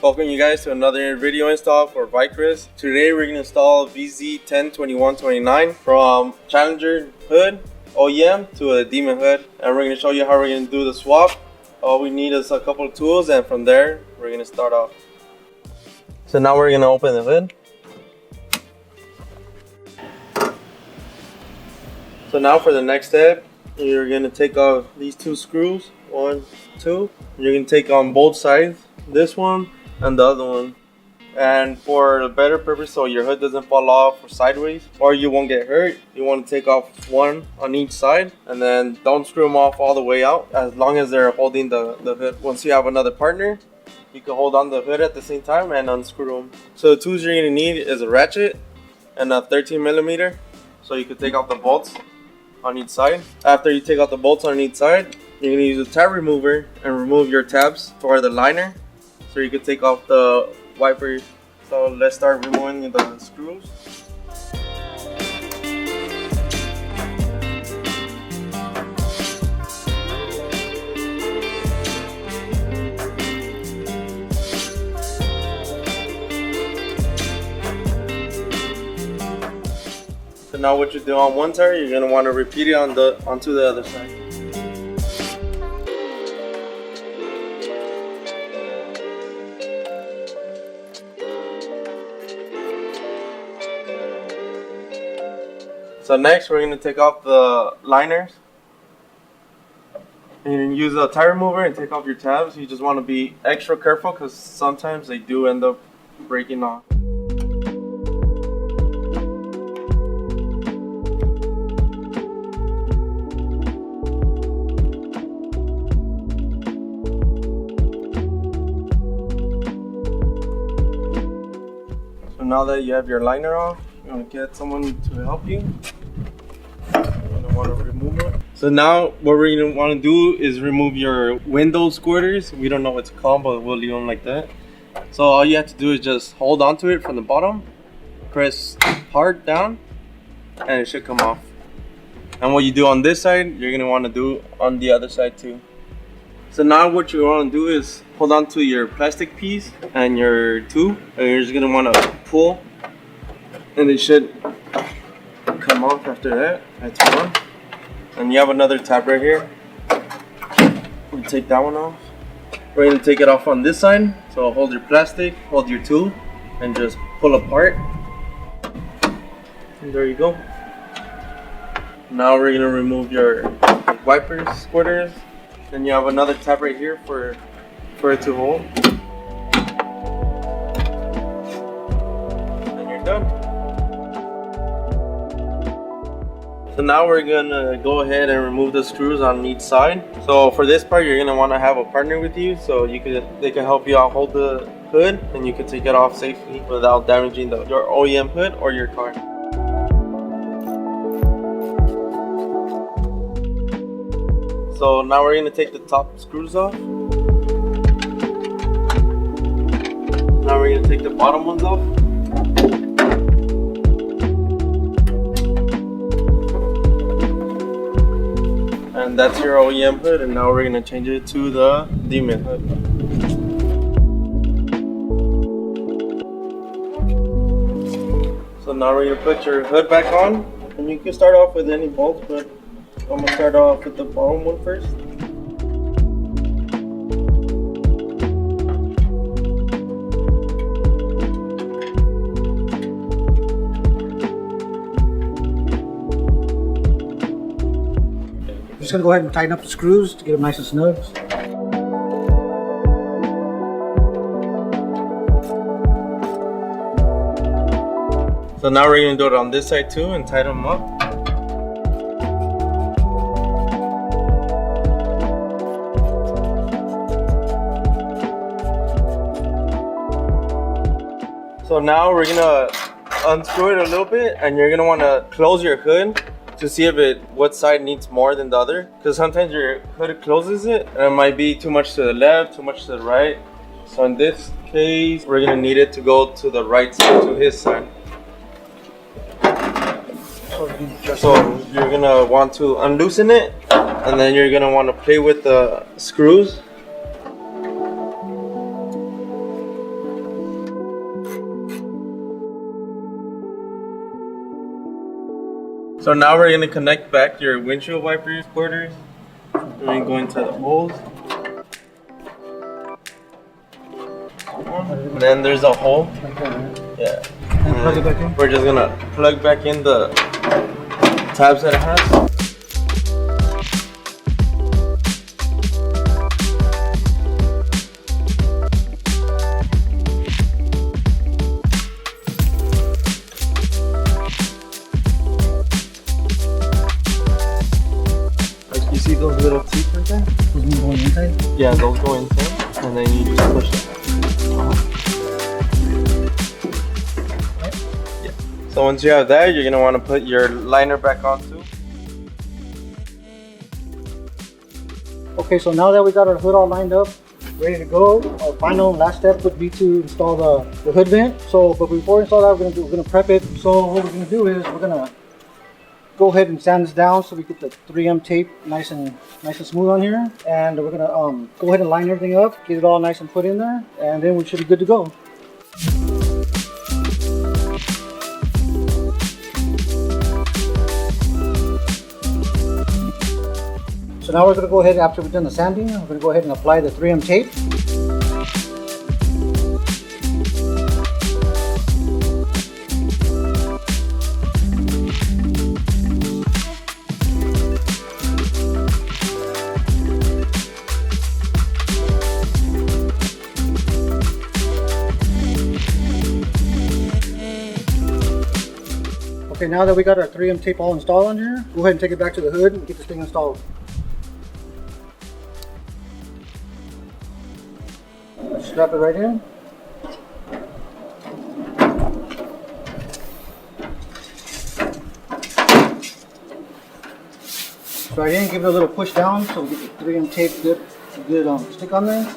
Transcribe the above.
Welcome you guys to another video install for Vicrez. Today we're going to install vz102129 from Challenger hood OEM to a Demon hood, and we're going to show you how we're going to do the swap. All we need is a couple of tools, and from there we're going to start off. So now we're going to open the hood. So now for the next step, you're going to take off these two screws, 1, 2. You're going to take on both sides, this one and the other one. And for a better purpose, so your hood doesn't fall off or sideways, or you won't get hurt, you want to take off one on each side, and then don't screw them off all the way out, as long as they're holding the hood. Once you have another partner, you can hold on the hood at the same time and unscrew them. So the tools you're going to need is a ratchet and a 13mm, so you can take out the bolts on each side. After you take out the bolts on each side, you're going to use a tab remover and remove your tabs for the liner, so you can take off the wipers. So let's start removing the screws. So now what you do on one side, you're going to want to repeat it onto the other side. So next we're going to take off the liners. And you can use a tire remover and take off your tabs. You just want to be extra careful because sometimes they do end up breaking off. So now that you have your liner off, you're going to get someone to help you. You're going to want to remove it. So now what we're going to want to do is remove your window squirters. We don't know what to call them, but we'll leave them like that. So all you have to do is just hold on to it from the bottom, press hard down, and it should come off. And what you do on this side, you're going to want to do on the other side too. So now what you want to do is hold on to your plastic piece and your tube, and you're just going to want to pull, and it should come off after that. That's one. And you have another tab right here. We'll take that one off. We're going to take it off on this side. So hold your plastic, hold your tube, and just pull apart. And there you go. Now we're going to remove your wipers, squirters. Then you have another tab right here for it to hold. And you're done. So now we're gonna go ahead and remove the screws on each side. So for this part, you're gonna want to have a partner with you, so they can help you out hold the hood, and you can take it off safely without damaging your OEM hood or your car. So now we're gonna take the top screws off. Now we're gonna take the bottom ones off. And that's your OEM hood, and now we're going to change it to the Demon hood. So now we're going to put your hood back on, and you can start off with any bolts, but I'm going to start off with the bottom one first. Just gonna go ahead and tighten up the screws to get them nice and snug. So now we're gonna do it on this side too and tighten them up. So now we're gonna unscrew it a little bit, and you're gonna wanna close your hood to see what side needs more than the other, because sometimes your hood closes it and it might be too much to the left, too much to the right. So in this case, we're gonna need it to go to the right side, to his side. So you're gonna want to unloosen it, and then you're gonna want to play with the screws. So now we're gonna connect back your windshield wiper squirters. We're gonna go into the holes. And then there's a hole. Yeah. And plug it back in. We're just gonna plug back in the tabs that it has. Like you see those little teeth right there? Those going inside? Yeah, those go inside, and then you just push it. Yeah. So once you have that, you're gonna want to put your liner back on too. Okay, so now that we got our hood all lined up, ready to go, our final last step would be to install the hood vent. So, but before we install that, we're gonna prep it. So what we're gonna do is we're gonna go ahead and sand this down so we get the 3M tape nice and smooth on here, and we're gonna go ahead and line everything up, get it all nice and put in there, and then we should be good to go. So now we're gonna go ahead, after we've done the sanding, we're gonna go ahead and apply the 3M tape. Okay, now that we got our 3M tape all installed on here, go ahead and take it back to the hood and get this thing installed. Strap it right in. Right in, give it a little push down so we get the 3M tape good stick on there.